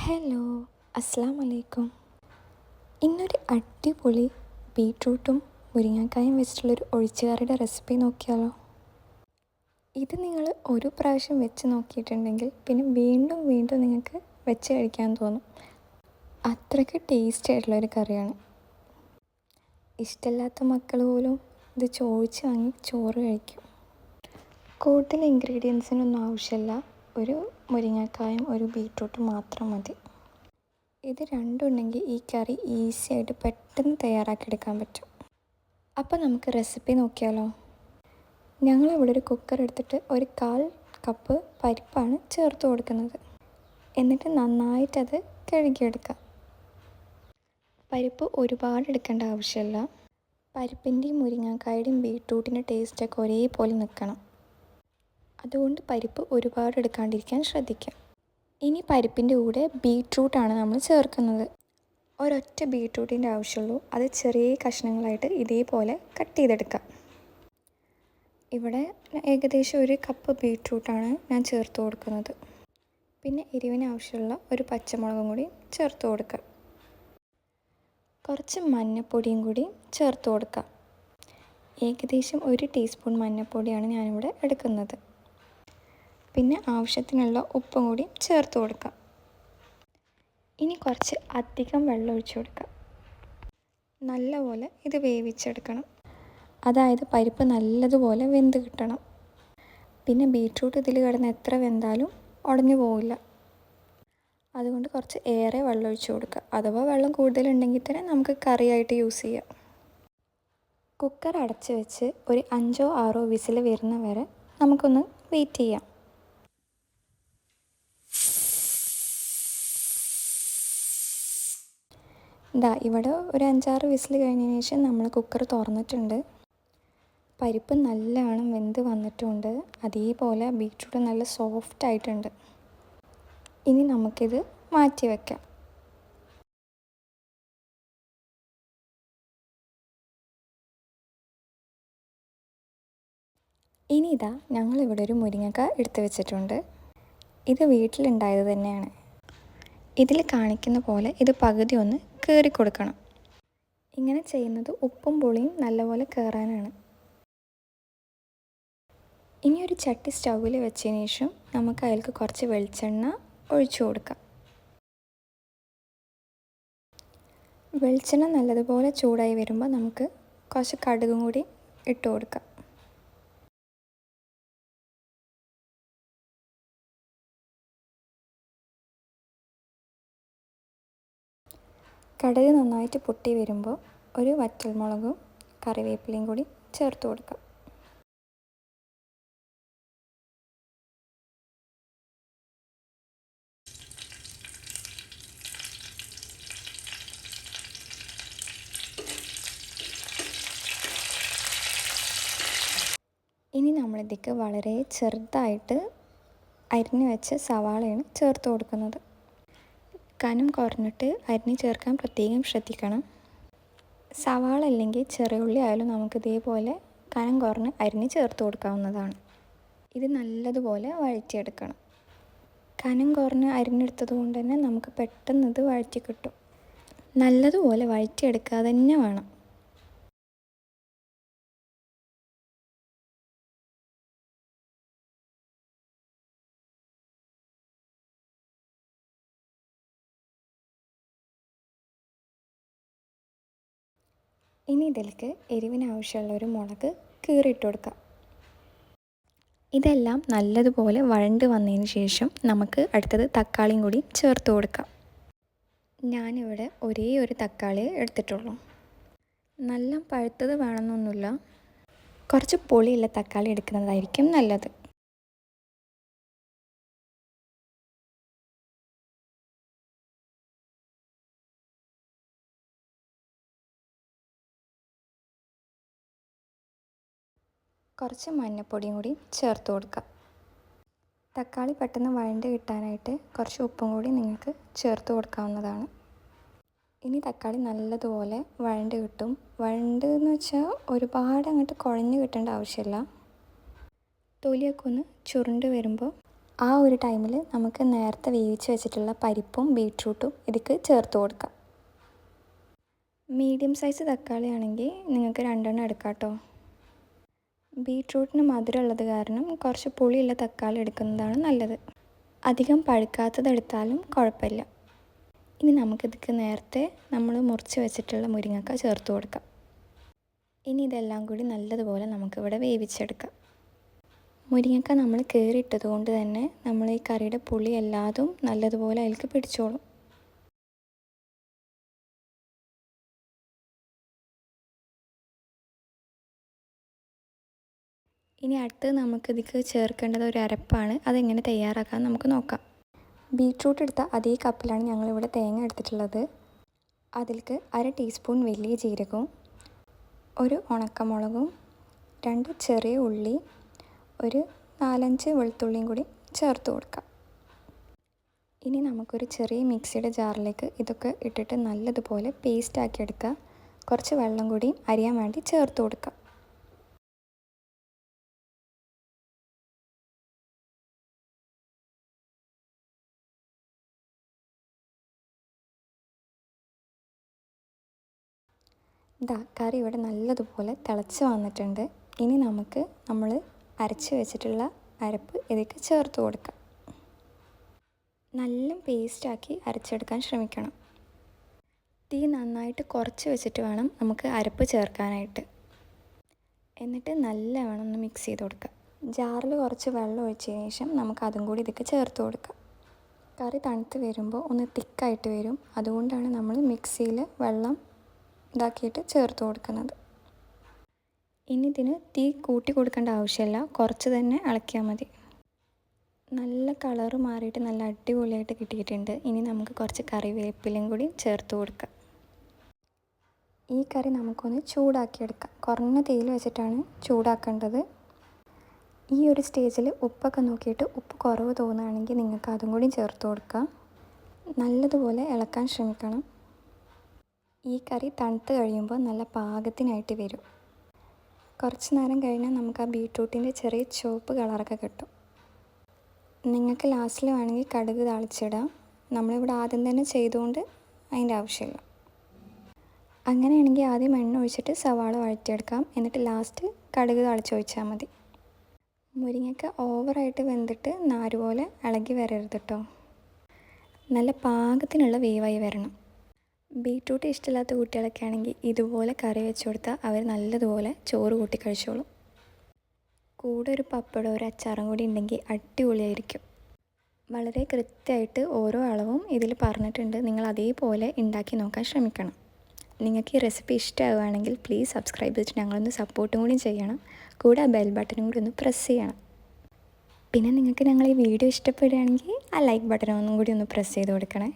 Hello, അസ്സാം വലൈക്കും. ഇന്നൊരു അടിപൊളി ബീട്രൂട്ടും മുരിങ്ങക്കായും വെച്ചിട്ടുള്ളൊരു ഒഴിച്ചുകറിയുടെ റെസിപ്പി നോക്കിയാലോ. ഇത് നിങ്ങൾ ഒരു പ്രാവശ്യം വെച്ച് നോക്കിയിട്ടുണ്ടെങ്കിൽ പിന്നെ വീണ്ടും വീണ്ടും നിങ്ങൾക്ക് വെച്ച് കഴിക്കാൻ തോന്നും. അത്രയ്ക്ക് ടേസ്റ്റി ആയിട്ടുള്ളൊരു കറിയാണ്. ഇഷ്ടമില്ലാത്ത മക്കൾ പോലും ഇത് ചോദിച്ച് വാങ്ങി ചോറ് കഴിക്കും. കൂടുതൽ ഇൻഗ്രീഡിയൻസിനൊന്നും ആവശ്യമില്ല. ഒരു മുരിങ്ങക്കായും ഒരു ബീട്രൂട്ടും മാത്രം മതി. ഇത് രണ്ടും ഉണ്ടെങ്കിൽ ഈ കറി ഈസി ആയിട്ട് പെട്ടെന്ന് തയ്യാറാക്കിയെടുക്കാൻ പറ്റും. അപ്പോൾ നമുക്ക് റെസിപ്പി നോക്കിയാലോ. ഞങ്ങളിവിടെ ഒരു കുക്കർ എടുത്തിട്ട് ഒരു 1/4 കപ്പ് പരിപ്പാണ് ചേർത്ത് കൊടുക്കുന്നത്. എന്നിട്ട് നന്നായിട്ടത് കഴുകിയെടുക്കാം. പരിപ്പ് ഒരുപാട് എടുക്കേണ്ട ആവശ്യമില്ല. പരിപ്പിൻ്റെയും മുരിങ്ങക്കായുടെയും ബീട്രൂട്ടിൻ്റെ ടേസ്റ്റൊക്കെ ഒരേപോലെ നിൽക്കണം. അതുകൊണ്ട് പരിപ്പ് ഒരുപാട് എടുക്കാണ്ടിരിക്കാൻ ശ്രദ്ധിക്കാം. ഇനി പരിപ്പിൻ്റെ കൂടെ ബീട്രൂട്ടാണ് നമ്മൾ ചേർക്കുന്നത്. ഒരൊറ്റ ബീട്രൂട്ടിൻ്റെ ആവശ്യമുള്ളൂ. അത് ചെറിയ കഷ്ണങ്ങളായിട്ട് ഇതേപോലെ കട്ട് ചെയ്തെടുക്കാം. ഇവിടെ ഏകദേശം 1 കപ്പ് ബീട്രൂട്ടാണ് ഞാൻ ചേർത്ത് കൊടുക്കുന്നത്. പിന്നെ എരിവിന് ആവശ്യമുള്ള ഒരു പച്ചമുളകും കൂടി ചേർത്ത് കൊടുക്കാം. കുറച്ച് മഞ്ഞൾപ്പൊടിയും കൂടി ചേർത്ത് കൊടുക്കാം. ഏകദേശം 1 ടീസ്പൂൺ മഞ്ഞൾപ്പൊടിയാണ് ഞാനിവിടെ എടുക്കുന്നത്. പിന്നെ ആവശ്യത്തിനുള്ള ഉപ്പും കൂടി ചേർത്ത് കൊടുക്കാം. ഇനി കുറച്ച് അധികം വെള്ളം ഒഴിച്ച് കൊടുക്കാം. നല്ലപോലെ ഇത് വേവിച്ചെടുക്കണം. അതായത് പരിപ്പ് നല്ലതുപോലെ വെന്ത് കിട്ടണം. പിന്നെ ബീട്രൂട്ട് ഇതിൽ കിടന്ന് എത്ര വെന്താലും ഉടഞ്ഞു പോവില്ല. അതുകൊണ്ട് കുറച്ച് ഏറെ വെള്ളം ഒഴിച്ച് കൊടുക്കുക. അഥവാ വെള്ളം കൂടുതലുണ്ടെങ്കിൽ തന്നെ നമുക്ക് കറിയായിട്ട് യൂസ് ചെയ്യാം. കുക്കർ അടച്ച് വെച്ച് ഒരു 5 or 6 വിസിൽ വരുന്ന വരെ നമുക്കൊന്ന് വെയിറ്റ് ചെയ്യാം. ഇവിടെ ഒരു 5-6 വിസിൽ കഴിഞ്ഞതിന് ശേഷം നമ്മൾ കുക്കർ തുറന്നിട്ടുണ്ട്. പരിപ്പ് നല്ലവണ്ണം വെന്ത് വന്നിട്ടുണ്ട്. അതേപോലെ ബീട്രൂട്ട് നല്ല സോഫ്റ്റ് ആയിട്ടുണ്ട്. ഇനി നമുക്കിത് മാറ്റി വയ്ക്കാം. ഇനി ഞങ്ങളിവിടെ ഒരു മുരിങ്ങക്ക എടുത്ത് വെച്ചിട്ടുണ്ട്. ഇത് വീട്ടിലുണ്ടായത് തന്നെയാണ്. ഇതിൽ കാണിക്കുന്ന പോലെ ഇത് പകുതി ഒന്ന് കീറി കൊടുക്കണം. ഇങ്ങനെ ചെയ്യുന്നത് ഉപ്പും പുളിയും നല്ലപോലെ കയറാനാണ്. ഇനി ഒരു ചട്ടി സ്റ്റൗവിൽ വെച്ചതിന് ശേഷം നമുക്ക് അതിലേക്ക് കുറച്ച് വെളിച്ചെണ്ണ ഒഴിച്ചു കൊടുക്കാം. വെളിച്ചെണ്ണ നല്ലതുപോലെ ചൂടായി വരുമ്പോൾ നമുക്ക് കുറച്ച് കടുകും കൂടി ഇട്ട് കൊടുക്കാം. കടുക് നന്നായിട്ട് പൊട്ടി വരുമ്പോൾ ഒരു വറ്റൽമുളകും കറിവേപ്പിലയും കൂടി ചേർത്ത് കൊടുക്കാം. ഇനി നമ്മളിതിലേക്ക് വളരെ ചെറുതായിട്ട് അരിഞ്ഞു വെച്ച സവാളയാണ് ചേർത്ത് കൊടുക്കുന്നത്. കനം കുറഞ്ഞിട്ട് അരിഞ്ഞ് ചേർക്കാൻ പ്രത്യേകം ശ്രദ്ധിക്കണം. സവാള അല്ലെങ്കിൽ ചെറിയ ഉള്ളി ആയാലും നമുക്ക് ഇതേപോലെ കനം കുറഞ്ഞ് അരിഞ്ഞ് ചേർത്ത് കൊടുക്കാവുന്നതാണ്. ഇത് നല്ലതുപോലെ വഴറ്റിയെടുക്കണം. കനം കുറഞ്ഞ് അരിഞ്ഞെടുത്തത് കൊണ്ട് തന്നെ നമുക്ക് പെട്ടെന്ന് ഇത് വഴറ്റി കിട്ടും. നല്ലതുപോലെ വഴറ്റിയെടുക്കുക തന്നെ വേണം. ഇനി ഇതിലേക്ക് എരിവിന് ആവശ്യമുള്ള ഒരു മുളക് കീറിയിട്ട് കൊടുക്കാം. ഇതെല്ലാം നല്ലതുപോലെ വഴണ്ട് വന്നതിന് ശേഷം നമുക്ക് അടുത്തത് തക്കാളിയും കൂടി ചേർത്ത് കൊടുക്കാം. ഞാനിവിടെ ഒരേ ഒരു തക്കാളിയെ എടുത്തിട്ടുള്ളൂ. നല്ല പഴുത്തത് വേണമെന്നൊന്നുമില്ല. കുറച്ച് പുളിയുള്ള തക്കാളി എടുക്കുന്നതായിരിക്കും നല്ലത്. കുറച്ച് മഞ്ഞൾപ്പൊടിയും കൂടി ചേർത്ത് കൊടുക്കാം. തക്കാളി പെട്ടെന്ന് വഴണ്ട് കിട്ടാനായിട്ട് കുറച്ച് ഉപ്പും കൂടി നിങ്ങൾക്ക് ചേർത്ത് കൊടുക്കാവുന്നതാണ്. ഇനി തക്കാളി നല്ലതുപോലെ വഴണ്ട് കിട്ടും. വഴണ്ട് എന്ന് വെച്ചാൽ ഒരുപാട് അങ്ങോട്ട് കുഴഞ്ഞ് കിട്ടേണ്ട ആവശ്യമില്ല. തൊലിയൊക്കെ ഒന്ന് ചുരുണ്ട് വരുമ്പോൾ ആ ഒരു ടൈമിൽ നമുക്ക് നേരത്തെ വേവിച്ച് വെച്ചിട്ടുള്ള പരിപ്പും ബീട്രൂട്ടും ഇതിക്ക് ചേർത്ത് കൊടുക്കാം. മീഡിയം സൈസ് തക്കാളി ആണെങ്കിൽ നിങ്ങൾക്ക് 2 എണ്ണം എടുക്കാം കേട്ടോ. ബീട്രൂട്ടിന് മധുരമുള്ളത് കാരണം കുറച്ച് പുളിയുള്ള തക്കാളി എടുക്കുന്നതാണ് നല്ലത്. അധികം പഴുക്കാത്തത് എടുത്താലും കുഴപ്പമില്ല. ഇനി നമുക്കിതിക്ക് നേരത്തെ നമ്മൾ മുറിച്ച് വെച്ചിട്ടുള്ള മുരിങ്ങക്ക ചേർത്ത് കൊടുക്കാം. ഇനി ഇതെല്ലാം കൂടി നല്ലതുപോലെ നമുക്കിവിടെ വേവിച്ചെടുക്കാം. മുരിങ്ങക്ക നമ്മൾ കീറിയിട്ടത് കൊണ്ട് തന്നെ നമ്മൾ ഈ കറിയുടെ പുളി എല്ലാതും നല്ലതുപോലെ അതിലേക്ക് പിടിച്ചോളും. ഇനി അടുത്ത് നമുക്കിതിക്ക് ചേർക്കേണ്ടത് ഒരു അരപ്പാണ്. അതെങ്ങനെ തയ്യാറാക്കാൻ നമുക്ക് നോക്കാം. ബീട്രൂട്ട് എടുത്ത അതേ കപ്പിലാണ് ഞങ്ങളിവിടെ തേങ്ങ എടുത്തിട്ടുള്ളത്. അതിലേക്ക് 1/2 ടീസ്പൂൺ വലിയ ജീരകവും, ഒരു ഉണക്കമുളകും, 2 ചെറിയ ഉള്ളി, ഒരു 4-5 വെളുത്തുള്ളിയും കൂടി ചേർത്ത് കൊടുക്കാം. ഇനി നമുക്കൊരു ചെറിയ മിക്സിയുടെ ജാറിലേക്ക് ഇതൊക്കെ ഇട്ടിട്ട് നല്ലതുപോലെ പേസ്റ്റ് ആക്കി എടുക്കുക. കുറച്ച് വെള്ളം കൂടി അരിയാൻ വേണ്ടി ചേർത്ത് കൊടുക്കാം. കറി ഇവിടെ നല്ലതുപോലെ തിളച്ച് വന്നിട്ടുണ്ട്. ഇനി നമുക്ക് നമ്മൾ അരച്ച് വെച്ചിട്ടുള്ള അരപ്പ് ഇതിലേക്ക് ചേർത്ത് കൊടുക്കാം. നല്ല പേസ്റ്റാക്കി അരച്ചെടുക്കാൻ ശ്രമിക്കണം. തീ നന്നായിട്ട് കുറച്ച് വെച്ചിട്ട് വേണം നമുക്ക് അരപ്പ് ചേർക്കാനായിട്ട്. എന്നിട്ട് നല്ലവണ്ണം ഒന്ന് മിക്സ് ചെയ്ത് കൊടുക്കുക. ജാറിൽ കുറച്ച് വെള്ളം ഒഴിച്ചതിന് ശേഷം നമുക്ക് അതും കൂടി ഇതിലേക്ക് ചേർത്ത് കൊടുക്കാം. കറി തണുത്ത് വരുമ്പോൾ ഒന്ന് തിക്കായിട്ട് വരും. അതുകൊണ്ടാണ് നമ്മൾ മിക്സിയിൽ വെള്ളം ഇതാക്കിയിട്ട് ചേർത്ത് കൊടുക്കുന്നത്. ഇനി ഇതിന് തീ കൂട്ടി കൊടുക്കേണ്ട ആവശ്യമില്ല, കുറച്ച് തന്നെ ഇളക്കിയാൽ മതി. നല്ല കളറ് മാറിയിട്ട് നല്ല അടിപൊളിയായിട്ട് കിട്ടിയിട്ടുണ്ട്. ഇനി നമുക്ക് കുറച്ച് കറിവേപ്പിലയും കൂടി ചേർത്ത് കൊടുക്കാം. ഈ കറി നമുക്കൊന്ന് ചൂടാക്കിയെടുക്കാം. കുറഞ്ഞ തീയിൽ വെച്ചിട്ടാണ് ചൂടാക്കേണ്ടത്. ഈ ഒരു സ്റ്റേജിൽ ഉപ്പൊക്കെ നോക്കിയിട്ട് ഉപ്പ് കുറവ് തോന്നുകയാണെങ്കിൽ നിങ്ങൾക്ക് അതും കൂടി ചേർത്ത് കൊടുക്കാം. നല്ലതുപോലെ ഇളക്കാൻ ശ്രമിക്കണം. ഈ കറി തണുത്ത് കഴിയുമ്പോൾ നല്ല പാകത്തിനായിട്ട് വരും. കുറച്ച് നേരം കഴിഞ്ഞാൽ നമുക്ക് ആ ബീട്രൂട്ടിൻ്റെ ചെറിയ ചുവപ്പ് കളറൊക്കെ കിട്ടും. നിങ്ങൾക്ക് ലാസ്റ്റിൽ വേണമെങ്കിൽ കടുക് താളിച്ചിടാം. നമ്മളിവിടെ ആദ്യം തന്നെ ചെയ്തുകൊണ്ട് അതിൻ്റെ ആവശ്യമില്ല. അങ്ങനെയാണെങ്കിൽ ആദ്യം എണ്ണ ഒഴിച്ചിട്ട് സവാള വഴറ്റിയെടുക്കാം. എന്നിട്ട് ലാസ്റ്റ് കടുക് താളിച്ചൊഴിച്ചാൽ മതി. മുരിങ്ങയ്ക്ക ഓവറായിട്ട് വെന്തിട്ട് നാര് പോലെ ഇളകി വരരുത് കേട്ടോ. നല്ല പാകത്തിനുള്ള വേവായി വരണം. ബീട്രൂട്ട് ഇഷ്ടമില്ലാത്ത കുട്ടികളൊക്കെ ആണെങ്കിൽ ഇതുപോലെ കറി വെച്ച് കൊടുത്താൽ അവർ നല്ലതുപോലെ ചോറ് കൂട്ടി കഴിച്ചോളും. കൂടെ ഒരു പപ്പടം ഒരു അച്ചാറും കൂടി ഉണ്ടെങ്കിൽ അടിപൊളിയായിരിക്കും. വളരെ കൃത്യമായിട്ട് ഓരോ അളവും ഇതിൽ പറഞ്ഞിട്ടുണ്ട്. നിങ്ങൾ അതേപോലെ ഉണ്ടാക്കി നോക്കാൻ ശ്രമിക്കണം. നിങ്ങൾക്ക് ഈ റെസിപ്പി ഇഷ്ടമാവുകയാണെങ്കിൽ പ്ലീസ് സബ്സ്ക്രൈബ് ചെയ്തിട്ട് ഞങ്ങളൊന്ന് സപ്പോർട്ടും കൂടി ചെയ്യണം. കൂടെ ആ ബെൽ ബട്ടനും കൂടി ഒന്ന് പ്രസ് ചെയ്യണം. പിന്നെ നിങ്ങൾക്ക് ഞങ്ങൾ ഈ വീഡിയോ ഇഷ്ടപ്പെടുകയാണെങ്കിൽ ആ ലൈക്ക് ബട്ടൺ ഒന്നും കൂടി ഒന്ന് പ്രസ് ചെയ്ത് കൊടുക്കണേ.